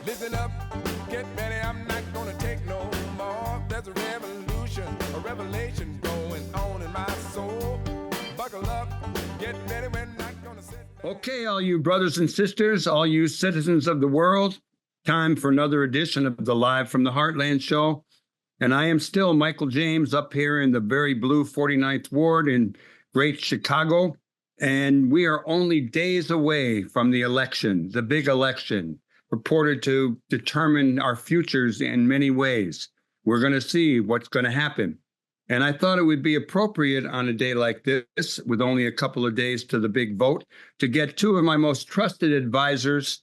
Listen up, get ready, I'm not gonna take no more. There's a revolution, a revelation going on in my soul. Buckle up, get ready, we're not gonna sit. Okay, all you brothers and sisters, all you citizens of the world, time for another edition of the Live from the Heartland show. And I am still Michael James up here in the very blue 49th Ward in Great Chicago. And we are only days away from the election, the big election, purported to determine our futures in many ways. We're going to see what's going to happen. And I thought it would be appropriate on a day like this, with only a couple of days to the big vote, to get two of my most trusted advisors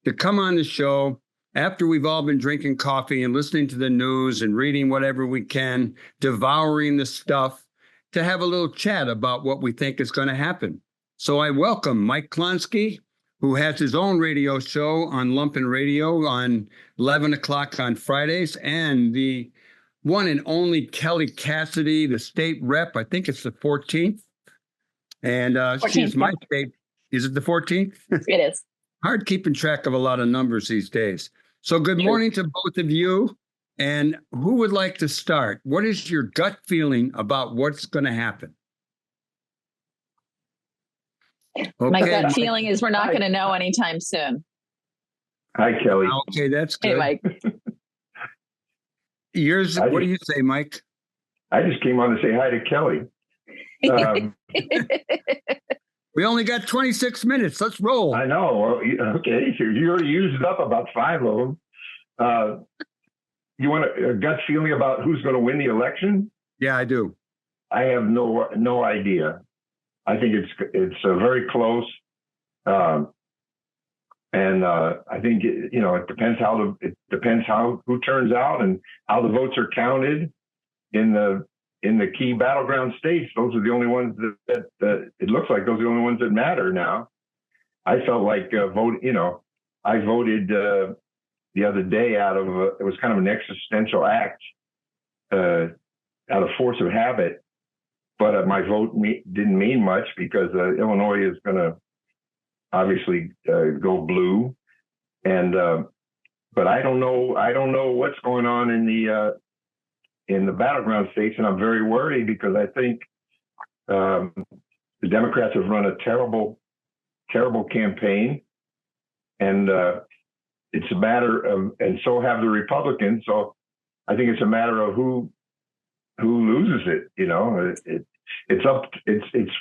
to come on the show after we've all been drinking coffee and listening to the news and reading whatever we can, devouring the stuff, to have a little chat about what we think is going to happen. So I welcome Mike Klonsky, who has his own radio show on Lumpen Radio on 11 o'clock on Fridays, and the one and only Kelly Cassidy, the state rep. I think it's the 14th. And 14th, she's my state. Is it the 14th? It is. Hard keeping track of a lot of numbers these days. So good morning to both of you. And who would like to start? What is your gut feeling about what's going to happen? Okay. My gut feeling is we're not going to know anytime soon. Hi, Kelly. Okay, that's good. Hey, Mike. Yours, what do you say, Mike? I just came on to say hi to Kelly. We only got 26 minutes. Let's roll. I know. Well, okay, so you already used up about 5 of them. You want a gut feeling about who's going to win the election? Yeah, I do. I have no idea. I think it's very close, and I think it depends who turns out and how the votes are counted in the key battleground states. Those are the only ones that it looks like those are the only ones that matter now. I felt like I voted the other day out of it was kind of an existential act out of force of habit. But my vote didn't mean much because Illinois is going to obviously go blue, and but I don't know what's going on in the battleground states, and I'm very worried because I think the Democrats have run a terrible campaign, and it's a matter of, and so have the Republicans. So I think it's a matter of who loses it. It's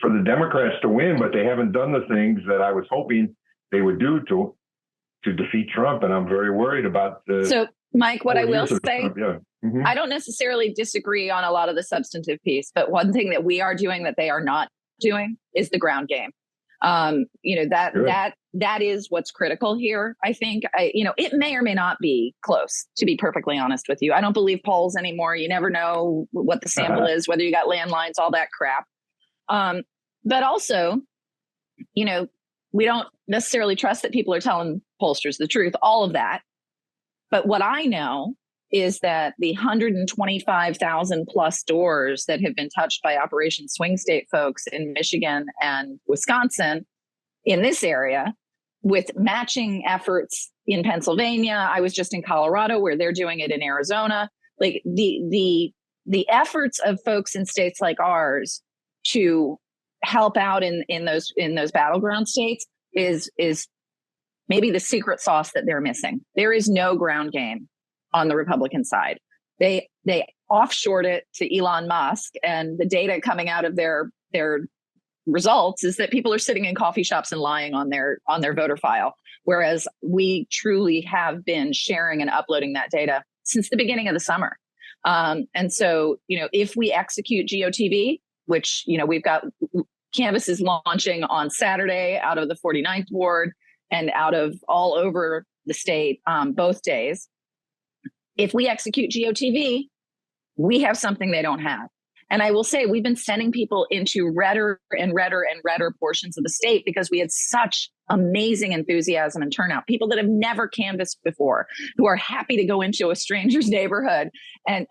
for the Democrats to win, but they haven't done the things that I was hoping they would do to defeat Trump, and I'm very worried about the. So, Mike, what I will say, yeah. Mm-hmm. I don't necessarily disagree on a lot of the substantive piece, but one thing that we are doing that they are not doing is the ground game. That is what's critical here. I think, it may or may not be close, to be perfectly honest with you. I don't believe polls anymore. You never know what the sample is, whether you got landlines, all that crap. But also, we don't necessarily trust that people are telling pollsters the truth, all of that. But what I know is that the 125,000 plus doors that have been touched by Operation Swing State folks in Michigan and Wisconsin in this area, with matching efforts in Pennsylvania. I was just in Colorado where they're doing it in Arizona. Like the efforts of folks in states like ours to help out in those battleground states is maybe the secret sauce that they're missing. There is no ground game on the Republican side. They offshored it to Elon Musk, and the data coming out of their results is that people are sitting in coffee shops and lying on their voter file, whereas we truly have been sharing and uploading that data since the beginning of the summer. And so, if we execute GOTV, which, we've got canvases launching on Saturday out of the 49th Ward and out of all over the state, both days. If we execute GOTV, we have something they don't have. And I will say we've been sending people into redder and redder and redder portions of the state because we had such amazing enthusiasm and turnout. People that have never canvassed before, who are happy to go into a stranger's neighborhood and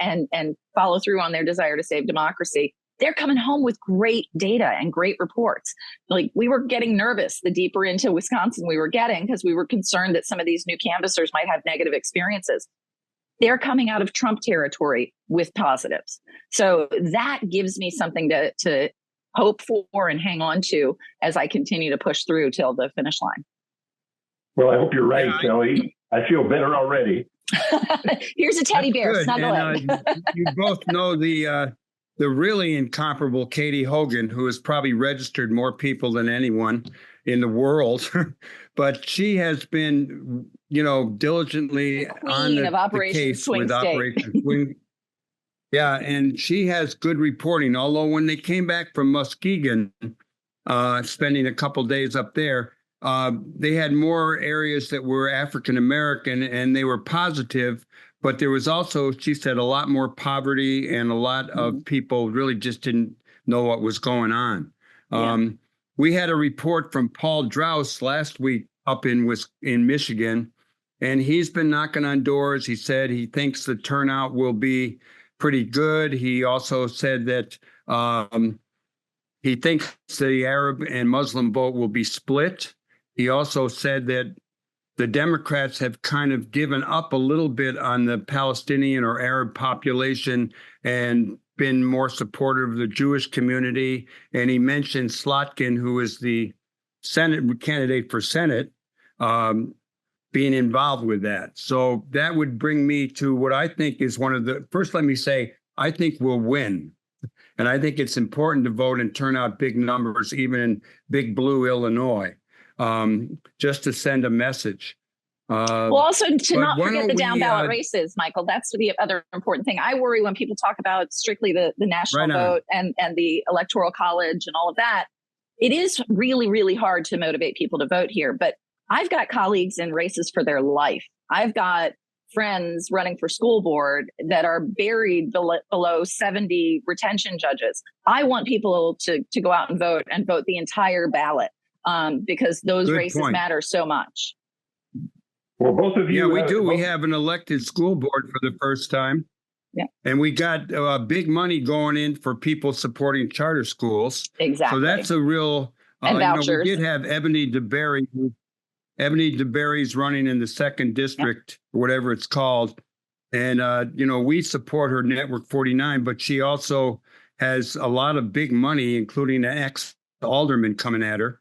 follow through on their desire to save democracy. they're coming home with great data and great reports. Like, we were getting nervous the deeper into Wisconsin we were getting, because we were concerned that some of these new canvassers might have negative experiences. They're coming out of Trump territory with positives. So that gives me something to hope for and hang on to as I continue to push through till the finish line. Well, I hope you're right, Kelly. I feel better already. Here's a teddy bear. Good. Snuggle And, you both know the really incomparable Katie Hogan, who has probably registered more people than anyone in the world, but she has been, diligently on the case with Operation Swing. Yeah, and she has good reporting. Although when they came back from Muskegon, spending a couple days up there, they had more areas that were African American, and they were positive. But there was also, she said, a lot more poverty, and a lot of people really just didn't know what was going on. Yeah. We had a report from Paul Drouse last week up in Michigan, and he's been knocking on doors. He said he thinks the turnout will be pretty good. He also said that he thinks the Arab and Muslim vote will be split. He also said that the Democrats have kind of given up a little bit on the Palestinian or Arab population and been more supportive of the Jewish community. And he mentioned Slotkin, who is the Senate candidate for Senate, being involved with that. So that would bring me to what I think is one of the first. Let me say, I think we'll win. And I think it's important to vote and turn out big numbers, even in big blue Illinois, just to send a message. Well, also to not forget the down ballot races, Michael. That's the other important thing. I worry when people talk about strictly the national vote and the electoral college and all of that. It is really, really hard to motivate people to vote here. But I've got colleagues in races for their life. I've got friends running for school board that are buried below 70 retention judges. I want people to go out and vote the entire ballot because those races matter so much. Well, both of you. Yeah, we do. We have an elected school board for the first time. Yeah. And we got big money going in for people supporting charter schools. Exactly. So that's a real, and vouchers. We did have Ebony DeBerry. Ebony DeBerry's running in the 2nd district, or whatever it's called. And, we support her Network 49, but she also has a lot of big money, including an ex-alderman coming at her.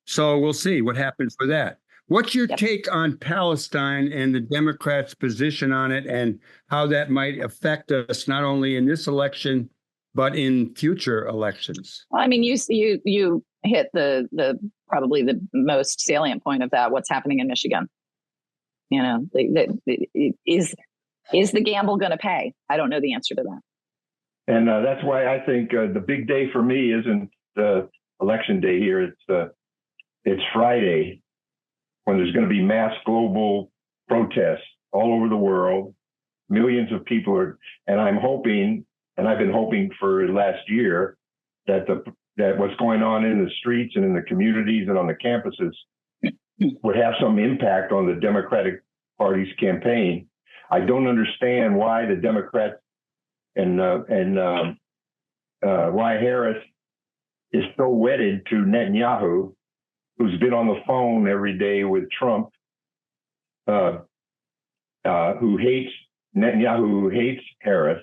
So we'll see what happens with that. What's your take on Palestine and the Democrats' position on it, and how that might affect us not only in this election but in future elections? Well, I mean, you hit the probably the most salient point of that. What's happening in Michigan? Is the gamble going to pay? I don't know the answer to that. And that's why I think the big day for me isn't the election day here. It's Friday, when there's going to be mass global protests all over the world. Millions of people are, and I'm hoping, and I've been hoping for last year, that what's going on in the streets and in the communities and on the campuses would have some impact on the Democratic Party's campaign. I don't understand why the Democrats and why Harris is so wedded to Netanyahu, who's been on the phone every day with Trump, who hates Netanyahu, who hates Harris,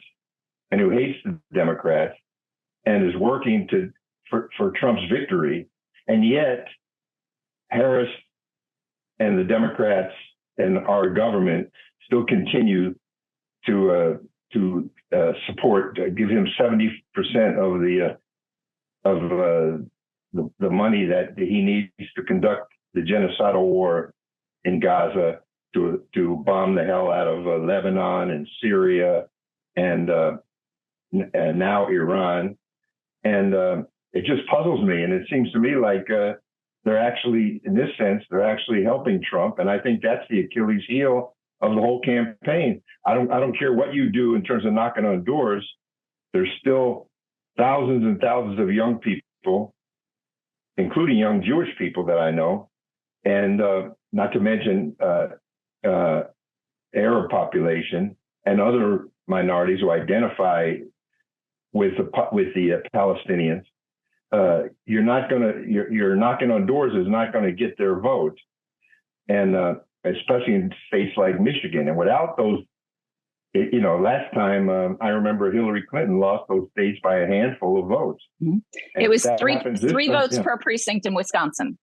and who hates the Democrats, and is working for Trump's victory. And yet, Harris and the Democrats and our government still continue to support, give him 70% of the money that he needs to conduct the genocidal war in Gaza, to bomb the hell out of Lebanon and Syria and now Iran. And it just puzzles me. And it seems to me like they're actually, in this sense, they're actually helping Trump. And I think that's the Achilles heel of the whole campaign. I don't care what you do in terms of knocking on doors. There's still thousands and thousands of young people, including young Jewish people that I know, and not to mention Arab population and other minorities who identify with the Palestinians. Your knocking on doors is not going to get their vote, and especially in states like Michigan. And without those, last time I remember Hillary Clinton lost those states by a handful of votes. Mm-hmm. It was three votes per precinct in Wisconsin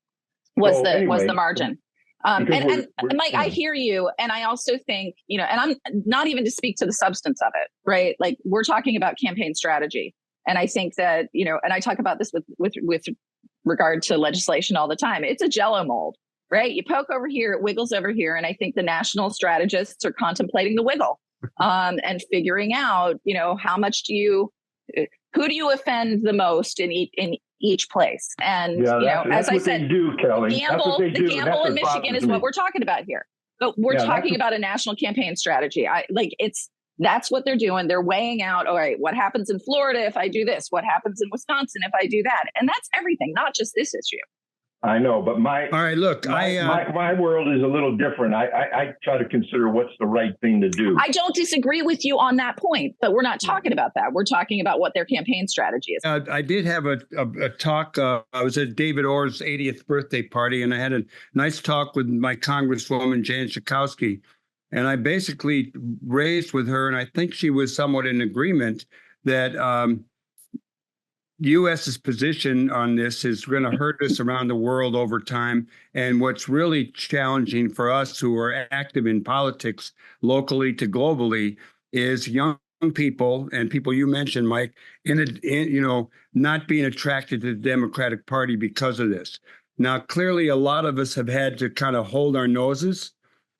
was the margin. And Mike, I hear you. And I also think, and I'm not even to speak to the substance of it, right? Like, we're talking about campaign strategy. And I think that, and I talk about this with regard to legislation all the time. It's a Jell-O mold, right? You poke over here, it wiggles over here. And I think the national strategists are contemplating the wiggle and figuring out, how much who do you offend the most in each place? And, as I said, the gamble in Michigan is what we're talking about here. But we're talking about a national campaign strategy. That's what they're doing. They're weighing out, all right, what happens in Florida if I do this? What happens in Wisconsin if I do that? And that's everything, not just this issue. I know, but my world is a little different. I try to consider what's the right thing to do. I don't disagree with you on that point, but we're not talking about that. We're talking about what their campaign strategy is. I did have a talk. I was at David Orr's 80th birthday party, and I had a nice talk with my Congresswoman, Jan Schakowsky. And I basically raised with her, and I think she was somewhat in agreement, that U.S.'s position on this is going to hurt us around the world over time. And what's really challenging for us who are active in politics locally to globally is young people and people you mentioned, Mike, not being attracted to the Democratic Party because of this. Now, clearly, a lot of us have had to kind of hold our noses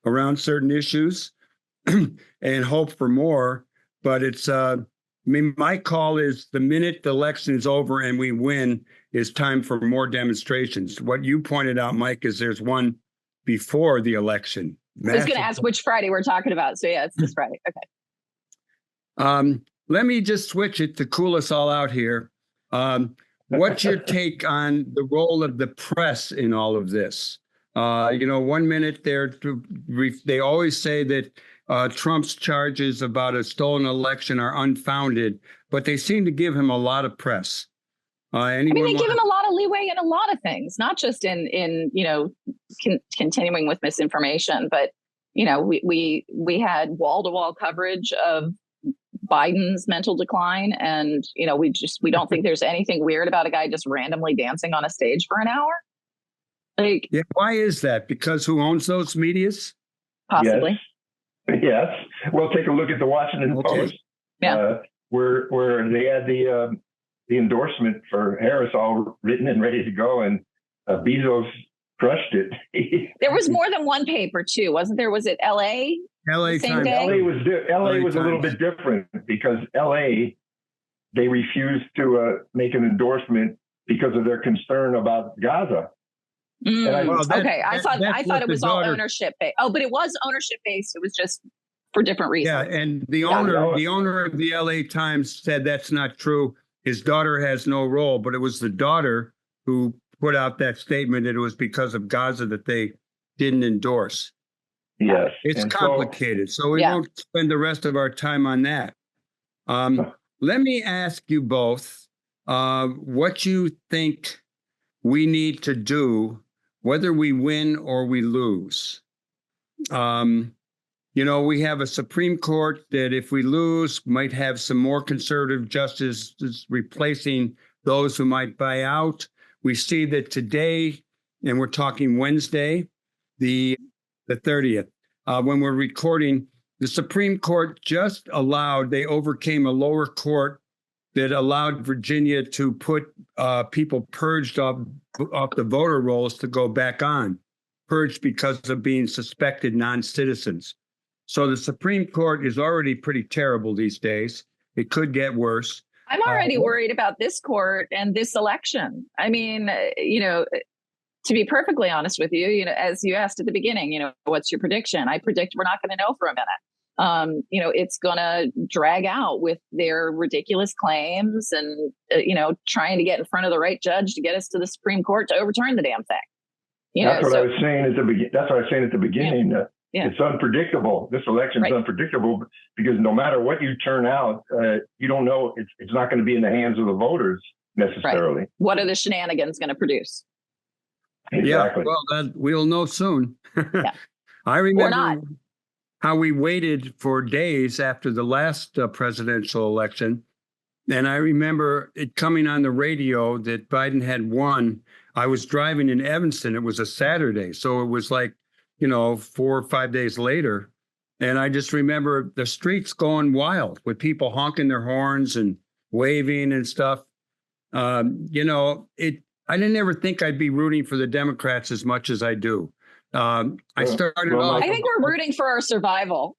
around certain issues and hope for more. But it's, my call is the minute the election is over and we win, is time for more demonstrations. What you pointed out, Mike, is there's one before the election. I was going to ask which Friday we're talking about. So yeah, it's this Friday. Okay. Let me just switch it to cool us all out here. What's your take on the role of the press in all of this? 1 minute they always say that Trump's charges about a stolen election are unfounded, but they seem to give him a lot of press. They give him a lot of leeway in a lot of things, not just in continuing with misinformation, but we had wall-to-wall coverage of Biden's mental decline, and we don't think there's anything weird about a guy just randomly dancing on a stage for an hour. Why is that? Because who owns those medias? Possibly. Yes. Well, take a look at the Washington Post. Yeah. Where they had the endorsement for Harris all written and ready to go, and Bezos crushed it. There was more than one paper too, wasn't there? Was it L.A.? L.A. Same Times. day? LA was a little bit different because L.A. they refused to make an endorsement because of their concern about Gaza. I thought it was all ownership based. Oh, but it was ownership based. It was just for different reasons. Yeah, and the owner of the LA Times said that's not true. His daughter has no role, but it was the daughter who put out that statement that it was because of Gaza that they didn't endorse. Yes. It's complicated. So we won't spend the rest of our time on that. Let me ask you both what you think we need to do, whether we win or we lose. We have a Supreme Court that if we lose might have some more conservative justices replacing those who might buy out. We see that today, and we're talking Wednesday, the 30th, when we're recording, the Supreme Court just they overcame a lower court that allowed Virginia to put people purged off the voter rolls to go back on, purged because of being suspected non-citizens. So the Supreme Court is already pretty terrible these days. It could get worse. I'm already worried about this court and this election. I mean, to be perfectly honest with you, as you asked at the beginning, what's your prediction? I predict we're not going to know for a minute. It's going to drag out with their ridiculous claims and, trying to get in front of the right judge to get us to the Supreme Court to overturn the damn thing. That's what I was saying at the beginning. It's unpredictable. This election is unpredictable because no matter what you turn out, you don't know. It's not going to be in the hands of the voters necessarily. Right. What are the shenanigans going to produce? Exactly. Yeah, well, we'll know soon. Yeah. I remember how we waited for days after the last presidential election. And I remember it coming on the radio that Biden had won. I was driving in Evanston. It was a Saturday. So it was like, 4 or 5 days later. And I just remember the streets going wild with people honking their horns and waving and stuff. I didn't ever think I'd be rooting for the Democrats as much as I do. I started off. I think we're rooting for our survival.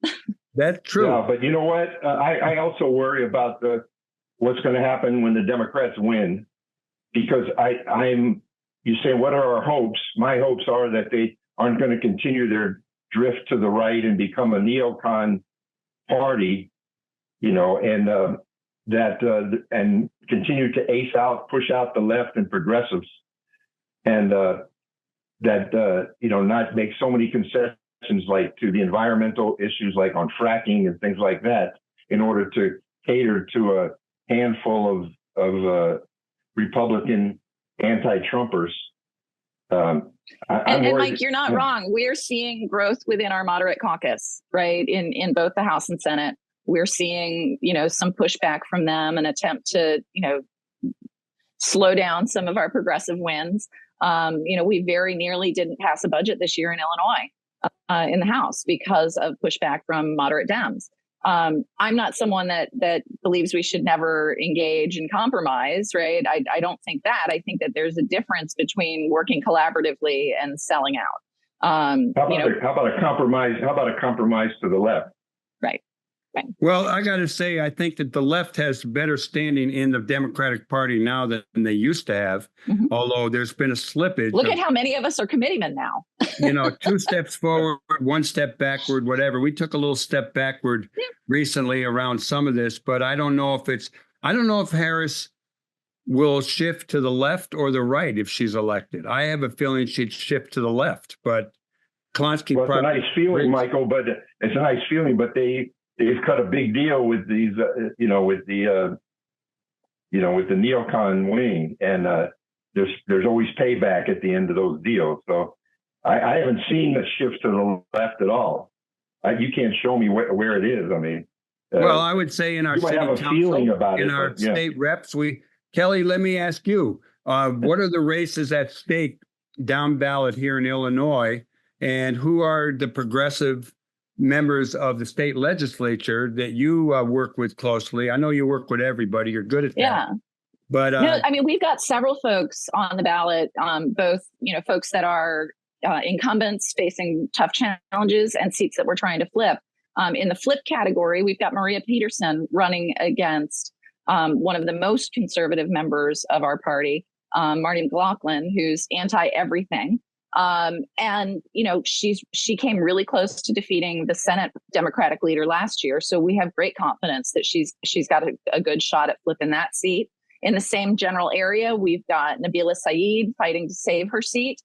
That's true. Yeah, but you know what? I also worry about what's going to happen when the Democrats win, because you say, what are our hopes? My hopes are that they aren't going to continue their drift to the right and become a neocon party, and and continue to push out the left and progressives, and not make so many concessions like to the environmental issues, like on fracking and things like that, in order to cater to a handful of Republican anti-Trumpers. And Mike, you're not wrong. We're seeing growth within our moderate caucus, right? In both the House and Senate. We're seeing, some pushback from them, an attempt to, slow down some of our progressive wins. We very nearly didn't pass a budget this year in Illinois in the House because of pushback from moderate Dems. I'm not someone that believes we should never engage in compromise, right? I don't think that. I think that there's a difference between working collaboratively and selling out. How about a compromise? How about a compromise to the left? Right. Well, I got to say, I think that the left has better standing in the Democratic Party now than they used to have, although there's been a slippage. Look at how many of us are committeemen now. 2 steps forward, 1 step backward, whatever. We took a little step backward recently around some of this, but I don't know if Harris will shift to the left or the right if she's elected. I have a feeling she'd shift to the left, but Klonsky. Well, it's a nice feeling, Michael, but they've cut a big deal with these, with the neocon wing, and there's always payback at the end of those deals. So I haven't seen a shift to the left at all. You can't show me where it is. I mean, well, I would say in our city council, in our state reps, Kelly, let me ask you, what are the races at stake down ballot here in Illinois, and who are the progressive members of the state legislature that you work with closely? I know you work with everybody. You're good at that. Yeah. But we've got several folks on the ballot, both, folks that are incumbents facing tough challenges and seats that we're trying to flip. In the flip category, we've got Maria Peterson running against one of the most conservative members of our party, Marty McLaughlin, who's anti-everything. She came really close to defeating the Senate Democratic leader last year. So we have great confidence that she's got a good shot at flipping that seat. In the same general area, we've got Nabila Saeed fighting to save her seat,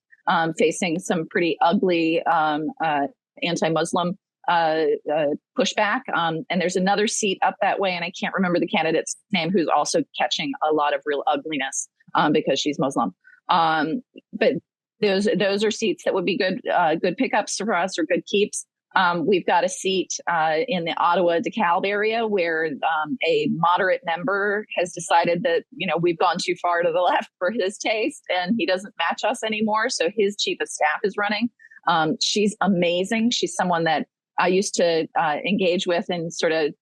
facing some pretty ugly anti-Muslim pushback. And there's another seat up that way, and I can't remember the candidate's name, who's also catching a lot of real ugliness because she's Muslim. But those are seats that would be good pickups for us, or good keeps. We've got a seat in the Ottawa DeKalb area where a moderate member has decided that, we've gone too far to the left for his taste and he doesn't match us anymore. So his chief of staff is running. She's amazing. She's someone that I used to engage with and sort of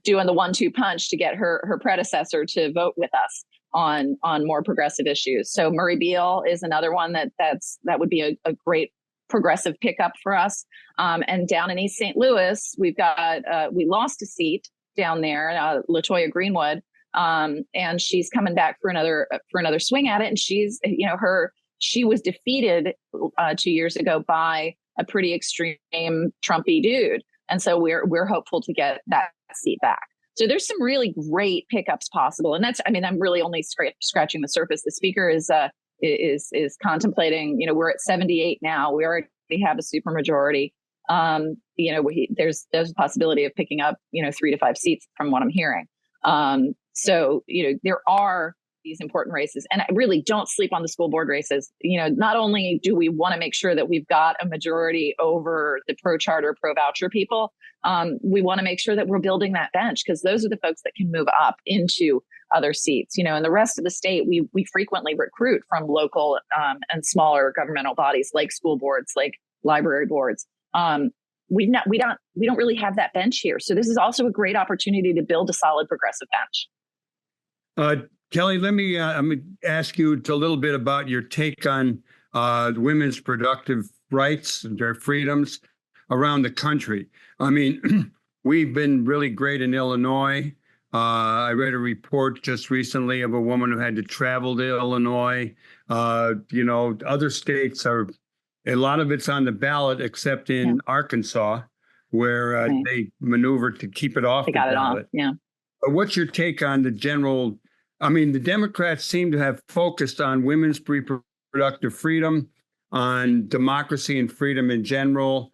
doing the 1-2 punch to get her predecessor to vote with us on more progressive issues. So Murray Beale is another one that would be a great progressive pickup for us. And down in East St. Louis, we've got we lost a seat down there, LaToya Greenwood, and she's coming back for another swing at it. And she's she was defeated 2 years ago by a pretty extreme Trumpy dude, and so we're hopeful to get that seat back. So there's some really great pickups possible. And I'm really only scratching the surface. The speaker is contemplating, we're at 78 now. We already have a supermajority. There's a possibility of picking up 3 to 5 seats from what I'm hearing. So there are these important races, and I really don't sleep on the school board races. Not only do we want to make sure that we've got a majority over the pro charter, pro voucher people, we want to make sure that we're building that bench, because those are the folks that can move up into other seats. In the rest of the state, we frequently recruit from local and smaller governmental bodies like school boards, like library boards. We don't really have that bench here. So this is also a great opportunity to build a solid progressive bench. Kelly, let me ask you a little bit about your take on women's productive rights and their freedoms around the country. I mean, we've been really great in Illinois. I read a report just recently of a woman who had to travel to Illinois. Other states a lot of it's on the ballot, except in Arkansas, where they maneuvered to keep it off the ballot. But what's your take on the general? I mean, the Democrats seem to have focused on women's reproductive freedom, on democracy and freedom in general,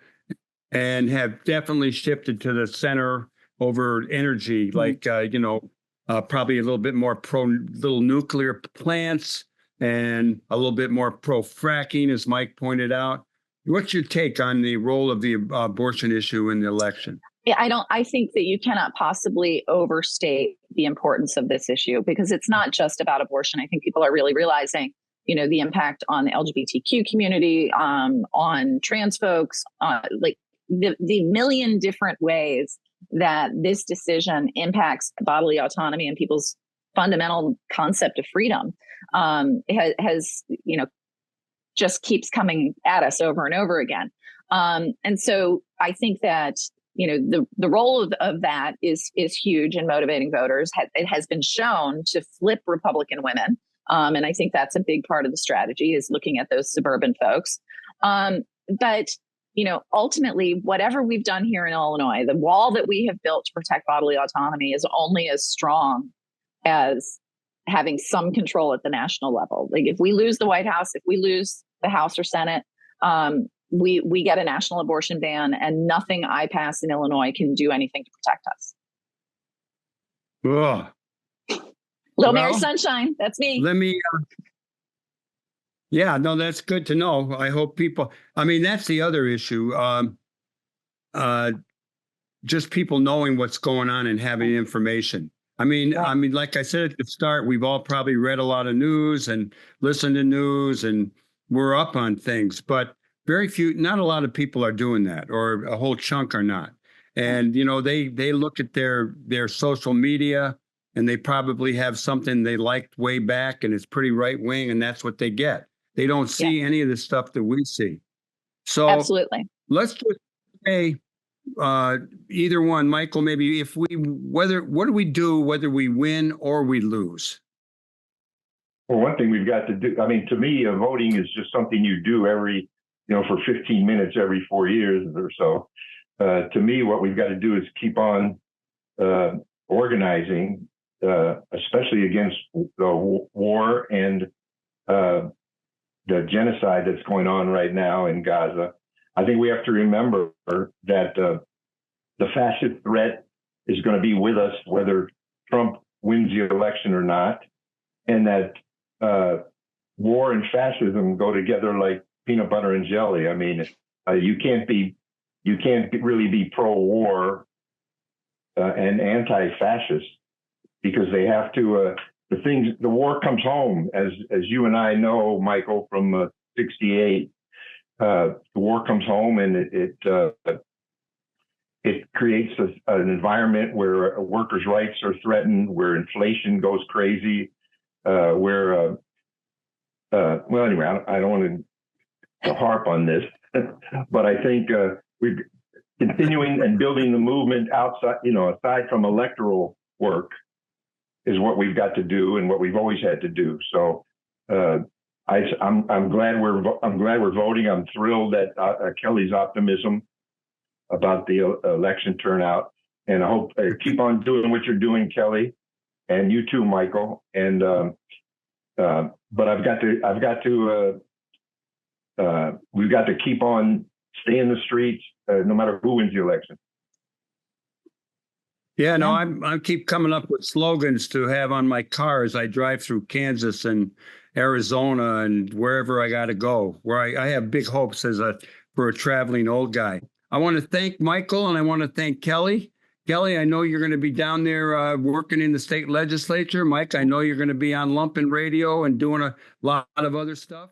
and have definitely shifted to the center over energy, like, probably a little bit more pro little nuclear plants and a little bit more pro fracking, as Mike pointed out. What's your take on the role of the abortion issue in the election? Yeah, I think that you cannot possibly overstate the importance of this issue, because it's not just about abortion. I think people are really realizing, the impact on the LGBTQ community, on trans folks, like the million different ways that this decision impacts bodily autonomy and people's fundamental concept of freedom, has just keeps coming at us over and over again. And so I think that, the role of that is huge in motivating voters. It has been shown to flip Republican women. And I think that's a big part of the strategy, is looking at those suburban folks. But ultimately, whatever we've done here in Illinois, the wall that we have built to protect bodily autonomy is only as strong as having some control at the national level. Like, if we lose the White House, if we lose the House or Senate, we get a national abortion ban, and nothing I pass in Illinois can do anything to protect us. Little Mary Sunshine, that's me. Let me. Yeah, no, that's good to know. I hope people. I mean, that's the other issue. Just people knowing what's going on and having information. I mean, like I said at the start, we've all probably read a lot of news and listened to news, and we're up on things, but not a lot of people are doing that, or a whole chunk are not. And, they look at their social media, and they probably have something they liked way back, and it's pretty right wing, and that's what they get. They don't see any of the stuff that we see. So absolutely. Let's just say, either one, Michael, maybe what do we do whether we win or we lose? Well, one thing we've got to do, I mean, to me, voting is just something you do for 15 minutes every 4 years or so. To me, what we've got to do is keep on organizing, especially against the war and the genocide that's going on right now in Gaza. I think we have to remember that the fascist threat is going to be with us whether Trump wins the election or not, and that war and fascism go together like peanut butter and jelly. I mean, you can't really be pro-war and anti-fascist, because they have to. The war comes home, as you and I know, Michael, from '68. The war comes home, and it creates an environment where workers' rights are threatened, where inflation goes crazy, where anyway, I don't want to harp on this, but I think we're continuing and building the movement outside, aside from electoral work, is what we've got to do and what we've always had to do. So I'm glad we're voting. I'm thrilled at Kelly's optimism about the election turnout, and I hope keep on doing what you're doing, Kelly, and you too, Michael. And but we've got to keep on stay in the streets, no matter who wins the election. Yeah, no, I keep coming up with slogans to have on my car as I drive through Kansas and Arizona and wherever I got to go, where I have big hopes for a traveling old guy. I want to thank Michael and I want to thank Kelly. Kelly, I know you're going to be down there working in the state legislature. Mike, I know you're going to be on Lumpen Radio and doing a lot of other stuff.